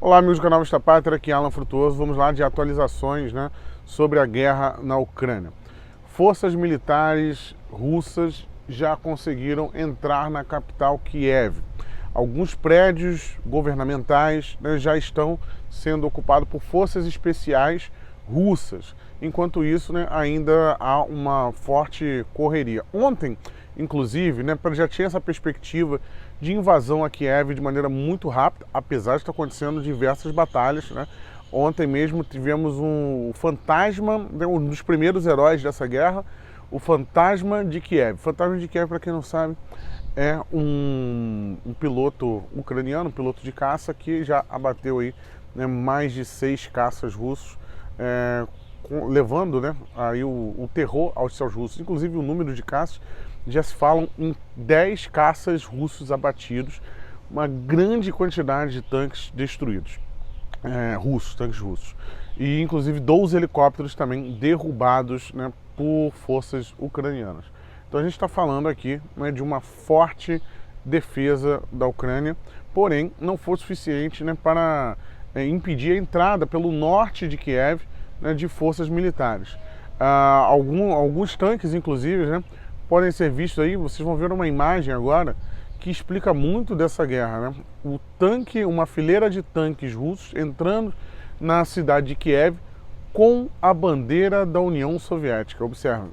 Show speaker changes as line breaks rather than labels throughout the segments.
Olá amigos do canal Vista Pátria, aqui é Alan Frutuoso. Vamos lá de atualizações, sobre a guerra na Ucrânia. Forças militares russas já conseguiram entrar na capital Kiev. Alguns prédios governamentais já estão sendo ocupados por forças especiais russas. Enquanto isso, ainda há uma forte correria. Ontem, inclusive, já tinha essa perspectiva de invasão a Kiev de maneira muito rápida, apesar de estar acontecendo diversas batalhas. Ontem mesmo tivemos um fantasma, um dos primeiros heróis dessa guerra, o Fantasma de Kiev. O Fantasma de Kiev, para quem não sabe, é um piloto ucraniano, um piloto de caça que já abateu aí, mais de 6 caças russos, levando aí o terror aos céus russos. Inclusive o número de caças já se falam em 10 caças russos abatidos, uma grande quantidade de tanques destruídos, tanques russos. E inclusive 12 helicópteros também derrubados por forças ucranianas. Então a gente está falando aqui de uma forte defesa da Ucrânia, porém não foi suficiente para impedir a entrada pelo norte de Kiev de forças militares. Alguns tanques, inclusive, podem ser vistos aí. Vocês vão ver uma imagem agora que explica muito dessa guerra. Uma fileira de tanques russos entrando na cidade de Kiev com a bandeira da União Soviética. Observe.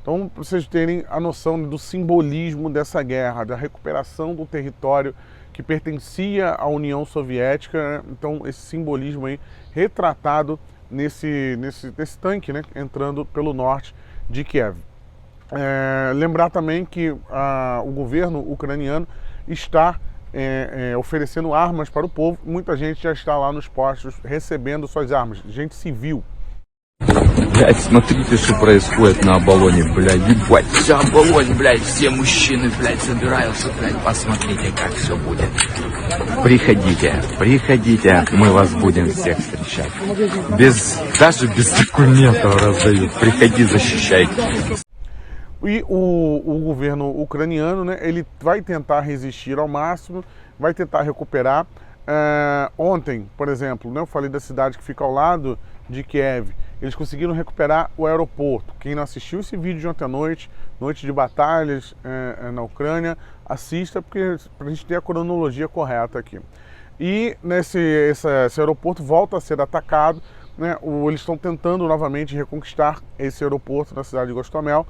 Então, para vocês terem a noção do simbolismo dessa guerra, da recuperação do território que pertencia à União Soviética, então esse simbolismo aí retratado nesse tanque, entrando pelo norte de Kiev. Lembrar também que o governo ucraniano está oferecendo armas para o povo. Muita gente já está lá nos postos recebendo suas armas, gente civil.
Блять, смотрите, что происходит на Оболоне, блядь, ебать, вся Оболонь, блядь, все мужчины, блядь, собираются, блядь, посмотрите, как все будет. Приходите, мы вас будем всех встречать. Даже без документов раздают, приходи, защищай.
E o governo ucraniano, ele vai tentar resistir ao máximo, vai tentar recuperar. Ontem, por exemplo, eu falei da cidade que fica ao lado de Kiev. Eles conseguiram recuperar o aeroporto. Quem não assistiu esse vídeo de ontem à noite, noite de batalhas na Ucrânia, assista, porque para a gente ter a cronologia correta aqui. E esse aeroporto volta a ser atacado. Eles estão tentando novamente reconquistar esse aeroporto na cidade de Gostomel,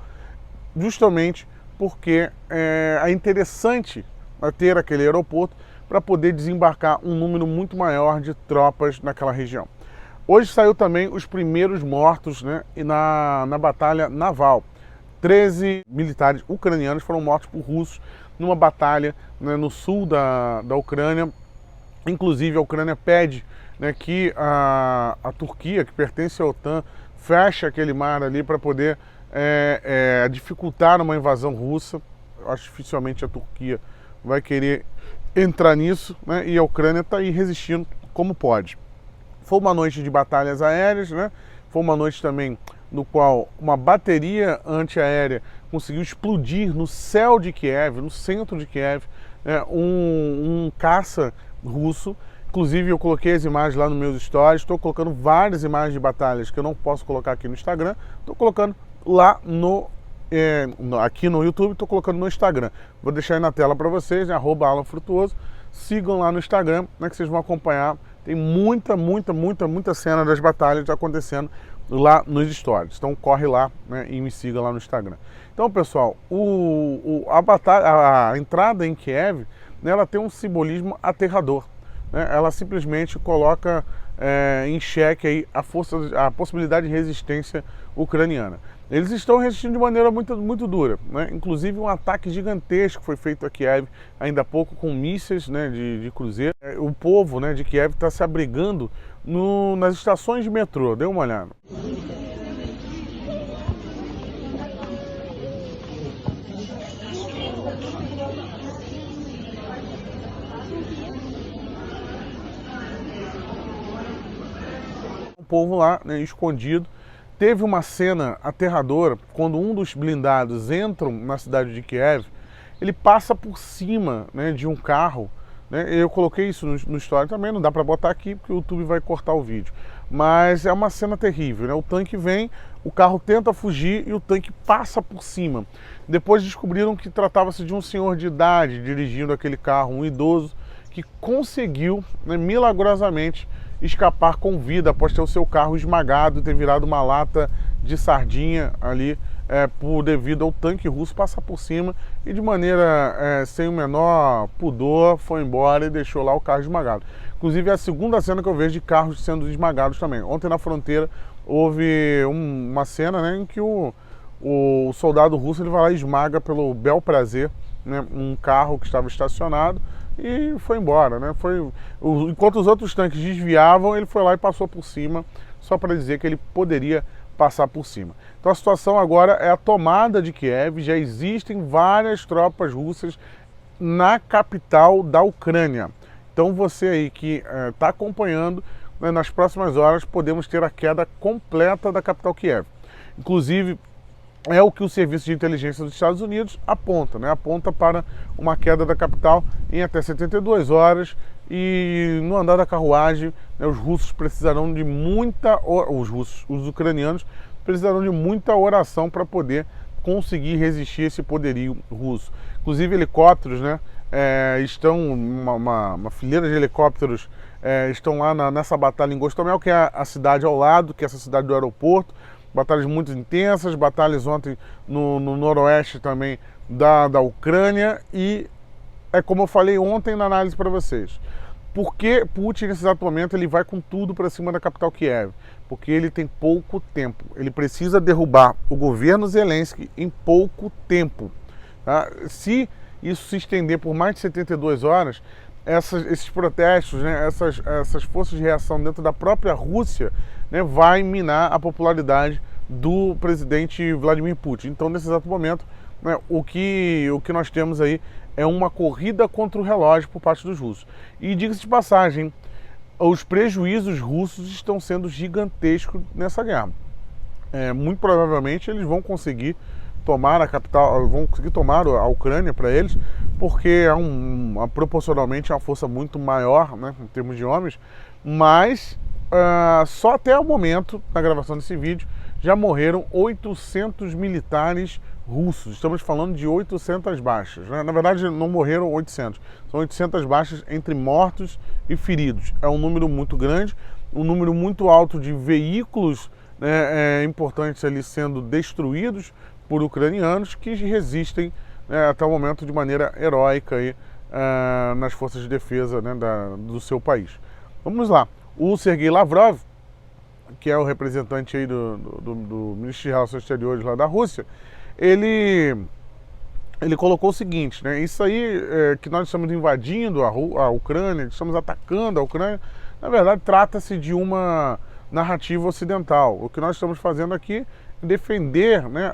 justamente porque é interessante ter aquele aeroporto para poder desembarcar um número muito maior de tropas naquela região. Hoje saiu também os primeiros mortos na batalha naval. 13 militares ucranianos foram mortos por russos numa batalha no sul da Ucrânia. Inclusive a Ucrânia pede que a Turquia, que pertence à OTAN, feche aquele mar ali para poder dificultar uma invasão russa. Eu acho que dificilmente a Turquia vai querer entrar nisso, e a Ucrânia está aí resistindo como pode. Foi uma noite de batalhas aéreas, foi uma noite também no qual uma bateria antiaérea conseguiu explodir no céu de Kiev, no centro de Kiev, um caça russo. Inclusive eu coloquei as imagens lá nos meus stories, estou colocando várias imagens de batalhas que eu não posso colocar aqui no Instagram, estou colocando lá aqui no YouTube, estou colocando no Instagram. Vou deixar aí na tela para vocês, @AlanFrutuoso. Sigam lá no Instagram, que vocês vão acompanhar. Tem muita cena das batalhas acontecendo lá nos stories. Então corre lá e me siga lá no Instagram. Então, pessoal, a entrada em Kiev, ela tem um simbolismo aterrador. Ela simplesmente coloca em xeque aí a possibilidade de resistência ucraniana. Eles estão resistindo de maneira muito dura, Inclusive um ataque gigantesco foi feito a Kiev ainda há pouco com mísseis de cruzeiro. O povo de Kiev está se abrigando nas estações de metrô. Dê uma olhada. O povo lá escondido Teve uma cena aterradora quando um dos blindados entram na cidade de Kiev, ele passa por cima, né, de um carro, né? Eu coloquei isso no story também, não dá para botar aqui porque o YouTube vai cortar o vídeo. Mas é uma cena terrível, né? O tanque vem, o carro tenta fugir e o tanque passa por cima. Depois descobriram que tratava-se de um senhor de idade dirigindo aquele carro, um idoso, que conseguiu, né, milagrosamente escapar com vida após ter o seu carro esmagado e ter virado uma lata de sardinha ali, devido ao tanque russo passar por cima e de maneira sem o menor pudor foi embora e deixou lá o carro esmagado. Inclusive é a segunda cena que eu vejo de carros sendo esmagados também. Ontem na fronteira houve uma cena, né, em que o soldado russo ele vai lá e esmaga pelo bel prazer, né, um carro que estava estacionado e foi embora, né? Enquanto os outros tanques desviavam, ele foi lá e passou por cima, só para dizer que ele poderia passar por cima. Então a situação agora é a tomada de Kiev, já existem várias tropas russas na capital da Ucrânia. Então você aí que está acompanhando, né, nas próximas horas podemos ter a queda completa da capital Kiev. Inclusive, é o que o Serviço de Inteligência dos Estados Unidos aponta, né? Aponta para uma queda da capital em até 72 horas e no andar da carruagem, né, os russos precisarão de muita... Os ucranianos precisarão de muita oração para poder conseguir resistir a esse poderio russo. Inclusive helicópteros, né, estão, uma fileira de helicópteros estão lá nessa batalha em Gostomel, que é a cidade ao lado, que é essa cidade do aeroporto. Batalhas muito intensas, batalhas ontem no noroeste também da Ucrânia e é como eu falei ontem na análise para vocês. Por que Putin nesse exato momento ele vai com tudo para cima da capital Kiev? Porque ele tem pouco tempo, ele precisa derrubar o governo Zelensky em pouco tempo. Tá? Se isso se estender por mais de 72 horas, esses protestos, né, essas forças de reação dentro da própria Rússia, né, vai minar a popularidade do presidente Vladimir Putin. Então, nesse exato momento, né, o que nós temos aí é uma corrida contra o relógio por parte dos russos. E diga-se de passagem, os prejuízos russos estão sendo gigantescos nessa guerra. Muito provavelmente eles vão conseguir tomar a capital, vão conseguir tomar a Ucrânia para eles, porque é proporcionalmente uma força muito maior, né, em termos de homens, mas só até o momento da gravação desse vídeo já morreram 800 militares russos. Estamos falando de 800 baixas, né? Na verdade não morreram 800, são 800 baixas entre mortos e feridos. É um número muito grande, um número muito alto de veículos, né, importantes ali sendo destruídos por ucranianos que resistem, né, até o momento de maneira heróica aí, nas forças de defesa, né, do seu país. Vamos lá. O Sergei Lavrov, que é o representante aí do Ministro de Relações Exteriores lá da Rússia, ele colocou o seguinte, né, isso aí que nós estamos invadindo a Ucrânia, estamos atacando a Ucrânia, na verdade trata-se de uma narrativa ocidental. O que nós estamos fazendo aqui é defender, né,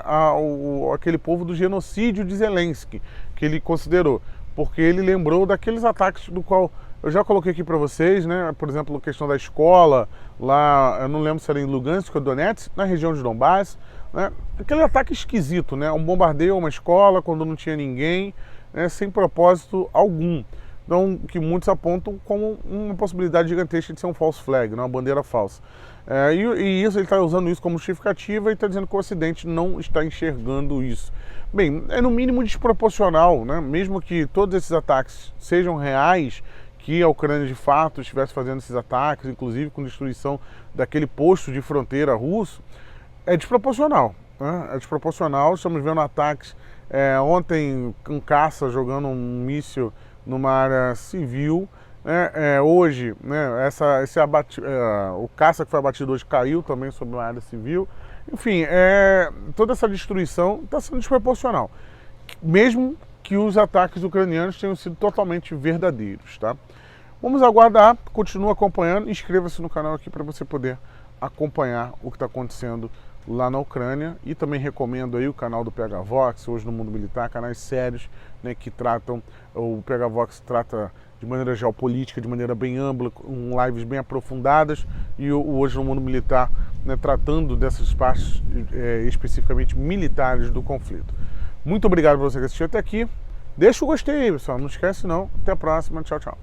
aquele povo do genocídio de Zelensky, que ele considerou, porque ele lembrou daqueles ataques do qual eu já coloquei aqui para vocês, né? Por exemplo, a questão da escola, lá, eu não lembro se era em Lugansk ou Donetsk, na região de Donbass, né? Aquele ataque esquisito, né? Um bombardeio a uma escola quando não tinha ninguém, né? Sem propósito algum. Então, que muitos apontam como uma possibilidade gigantesca de ser um false flag, né? Uma bandeira falsa. E isso, ele está usando isso como justificativa e está dizendo que o Ocidente não está enxergando isso. Bem, é no mínimo desproporcional, né? Mesmo que todos esses ataques sejam reais, que a Ucrânia de fato estivesse fazendo esses ataques, inclusive com destruição daquele posto de fronteira russo, é desproporcional, né? É desproporcional. Estamos vendo ataques, ontem um caça jogando um míssil numa área civil, né? Hoje, né, o caça que foi abatido hoje caiu também sobre uma área civil. Enfim, toda essa destruição está sendo desproporcional, mesmo que os ataques ucranianos tenham sido totalmente verdadeiros, tá? Vamos aguardar, continua acompanhando, inscreva-se no canal aqui para você poder acompanhar o que está acontecendo lá na Ucrânia, e também recomendo aí o canal do PH Vox, Hoje no Mundo Militar, canais sérios, né, que tratam, o PH Vox trata de maneira geopolítica, de maneira bem ampla, com lives bem aprofundadas, e o Hoje no Mundo Militar, né, tratando dessas partes especificamente militares do conflito. Muito obrigado por você que assistiu até aqui. Deixa o gostei aí, pessoal. Não esquece não. Até a próxima. Tchau, tchau.